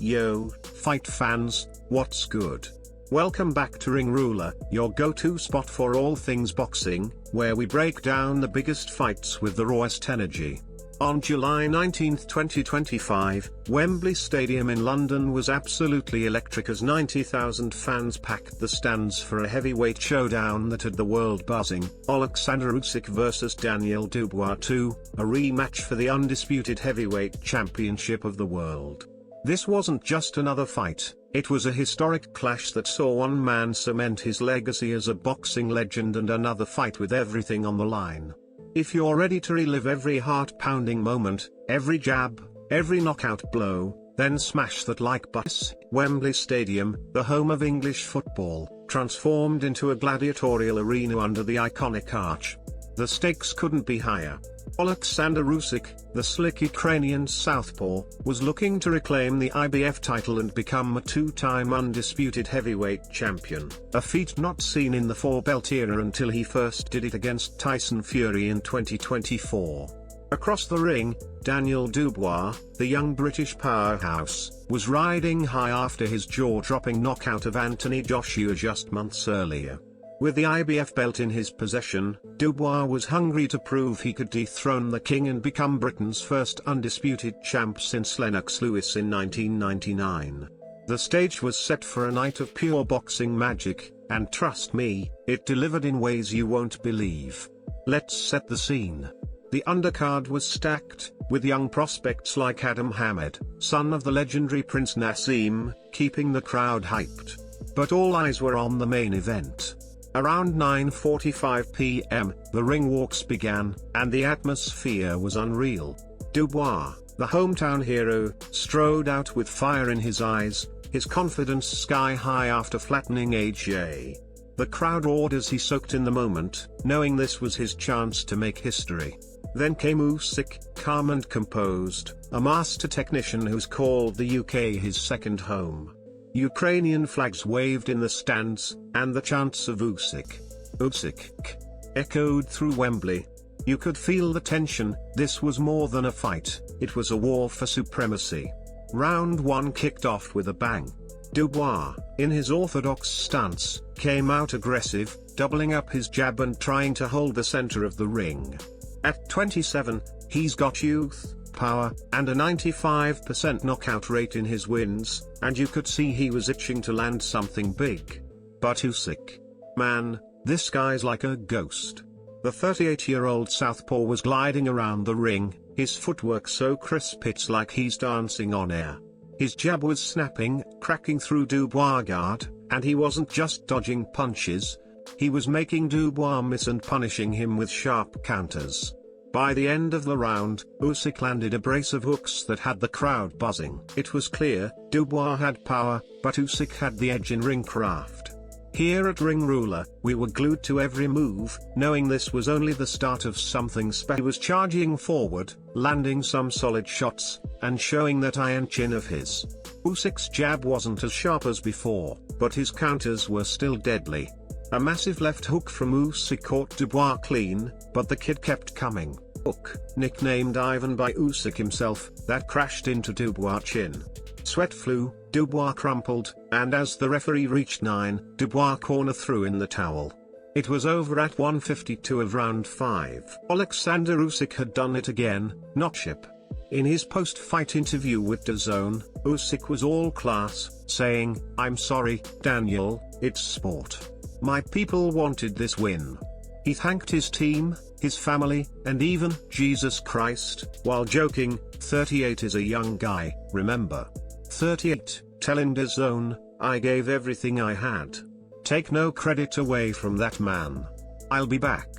Yo, fight fans, what's good? Welcome back to Ring Ruler, your go-to spot for all things boxing, where we break down the biggest fights with the rawest energy. On July 19, 2025, Wembley Stadium in London was absolutely electric as 90,000 fans packed the stands for a heavyweight showdown that had the world buzzing. Alexander Usyk vs Daniel Dubois 2, a rematch for the undisputed heavyweight championship of the world. This wasn't just another fight, it was a historic clash that saw one man cement his legacy as a boxing legend and another fight with everything on the line. If you're ready to relive every heart-pounding moment, every jab, every knockout blow, then smash that like button. Wembley Stadium, the home of English football, transformed into a gladiatorial arena under the iconic arch. The stakes couldn't be higher. Alexander Usyk, the slick Ukrainian southpaw, was looking to reclaim the IBF title and become a two-time undisputed heavyweight champion, a feat not seen in the four-belt era until he first did it against Tyson Fury in 2024. Across the ring, Daniel Dubois, the young British powerhouse, was riding high after his jaw-dropping knockout of Anthony Joshua just months earlier. With the IBF belt in his possession, Dubois was hungry to prove he could dethrone the king and become Britain's first undisputed champ since Lennox Lewis in 1999. The stage was set for a night of pure boxing magic, and trust me, it delivered in ways you won't believe. Let's set the scene. The undercard was stacked, with young prospects like Adam Hamed, son of the legendary Prince Nassim, keeping the crowd hyped. But all eyes were on the main event. Around 9:45 p.m., the ring walks began, and the atmosphere was unreal. Dubois, the hometown hero, strode out with fire in his eyes, his confidence sky high after flattening AJ. The crowd roared as he soaked in the moment, knowing this was his chance to make history. Then came Usyk, calm and composed, a master technician who's called the UK his second home. Ukrainian flags waved in the stands, and the chants of Usyk, Usyk, echoed through Wembley. You could feel the tension. This was more than a fight, it was a war for supremacy. Round 1 kicked off with a bang. Dubois, in his orthodox stance, came out aggressive, doubling up his jab and trying to hold the center of the ring. At 27, he's got youth, power, and a 95% knockout rate in his wins, and you could see he was itching to land something big. But Usyk, man, this guy's like a ghost. The 38-year-old southpaw was gliding around the ring, his footwork so crisp it's like he's dancing on air. His jab was snapping, cracking through Dubois' guard, and he wasn't just dodging punches, he was making Dubois miss and punishing him with sharp counters. By the end of the round, Usyk landed a brace of hooks that had the crowd buzzing. It was clear, Dubois had power, but Usyk had the edge in ring craft. Here at Ring Ruler, we were glued to every move, knowing this was only the start of something special. He was charging forward, landing some solid shots, and showing that iron chin of his. Usyk's jab wasn't as sharp as before, but his counters were still deadly. A massive left hook from Usyk caught Dubois clean, but the kid kept coming. Hook, nicknamed Ivan by Usyk himself, that crashed into Dubois' chin. Sweat flew, Dubois crumpled, and as the referee reached 9, Dubois corner threw in the towel. It was over at 1:52 of round 5. Alexander Usyk had done it again, not ship. In his post-fight interview with DAZN, Usyk was all class, saying, "I'm sorry, Daniel, it's sport. My people wanted this win." He thanked his team, his family, and even Jesus Christ, while joking, 38 is a young guy, remember. 38, telling DAZN, "I gave everything I had. Take no credit away from that man. I'll be back."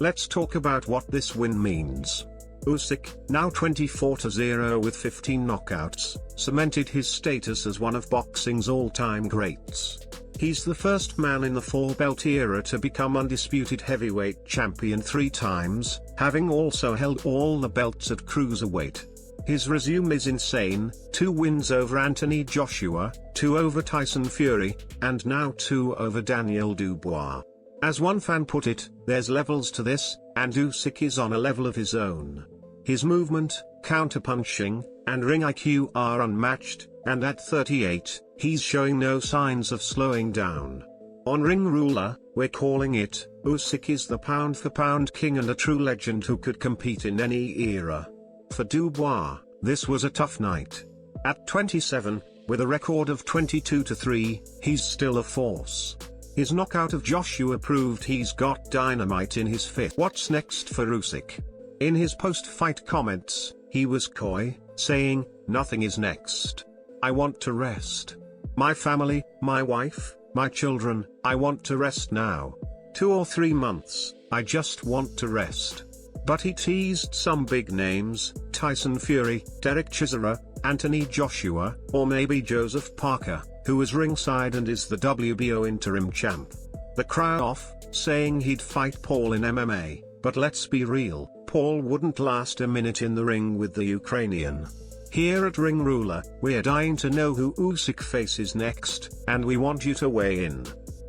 Let's talk about what this win means. Usyk, now 24-0 with 15 knockouts, cemented his status as one of boxing's all-time greats. He's the first man in the four-belt era to become undisputed heavyweight champion 3 times, having also held all the belts at cruiserweight. His resume is insane: 2 wins over Anthony Joshua, 2 over Tyson Fury, and now 2 over Daniel Dubois. As one fan put it, there's levels to this, and Usyk is on a level of his own. His movement, counterpunching, and ring IQ are unmatched, and at 38, he's showing no signs of slowing down. On Ring Ruler, we're calling it, Usyk is the pound-for-pound king and a true legend who could compete in any era. For Dubois, this was a tough night. At 27, with a record of 22-3, he's still a force. His knockout of Joshua proved he's got dynamite in his fist. What's next for Usyk? In his post-fight comments, he was coy, saying, "Nothing is next. I want to rest. My family, my wife, my children, I want to rest now. 2 or 3 months, I just want to rest." But he teased some big names, Tyson Fury, Derek Chisora, Anthony Joshua, or maybe Joseph Parker, who was ringside and is the WBO interim champ. The crowd off, saying he'd fight Paul in MMA, but let's be real, Paul wouldn't last a minute in the ring with the Ukrainian. Here at Ring Ruler, we're dying to know who Usyk faces next, and we want you to weigh in.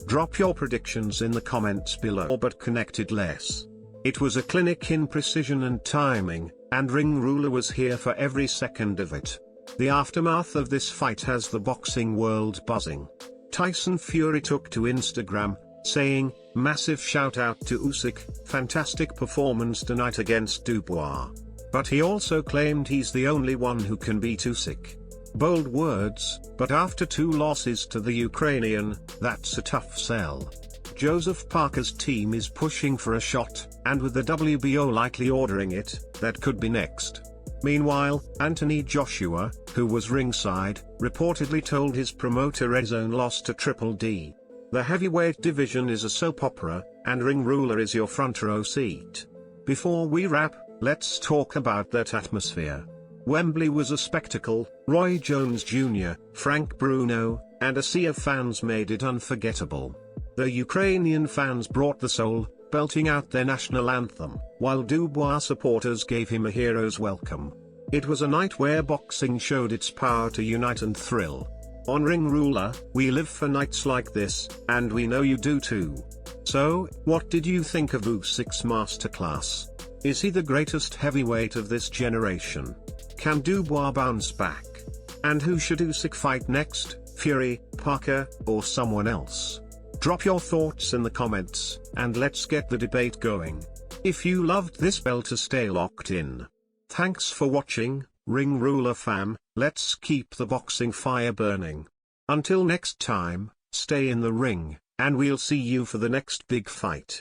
Drop your predictions in the comments below. But connected less. It was a clinic in precision and timing, and Ring Ruler was here for every second of it. The aftermath of this fight has the boxing world buzzing. Tyson Fury took to Instagram, saying, "Massive shout out to Usyk, fantastic performance tonight against Dubois." But he also claimed he's the only one who can beat Usyk. Bold words, but after 2 losses to the Ukrainian, that's a tough sell. Joseph Parker's team is pushing for a shot, and with the WBO likely ordering it, that could be next. Meanwhile, Anthony Joshua, who was ringside, reportedly told his promoter his own loss to Triple D. The heavyweight division is a soap opera, and Ring Ruler is your front row seat. Before we wrap, let's talk about that atmosphere. Wembley was a spectacle. Roy Jones Jr., Frank Bruno, and a sea of fans made it unforgettable. The Ukrainian fans brought the soul, belting out their national anthem, while Dubois supporters gave him a hero's welcome. It was a night where boxing showed its power to unite and thrill. On Ring Ruler, we live for nights like this, and we know you do too. So, what did you think of Usyk's masterclass? Is he the greatest heavyweight of this generation? Can Dubois bounce back? And who should Usyk fight next, Fury, Parker, or someone else? Drop your thoughts in the comments, and let's get the debate going. If you loved this bell to stay locked in. Thanks for watching, Ring Ruler fam, let's keep the boxing fire burning. Until next time, stay in the ring, and we'll see you for the next big fight.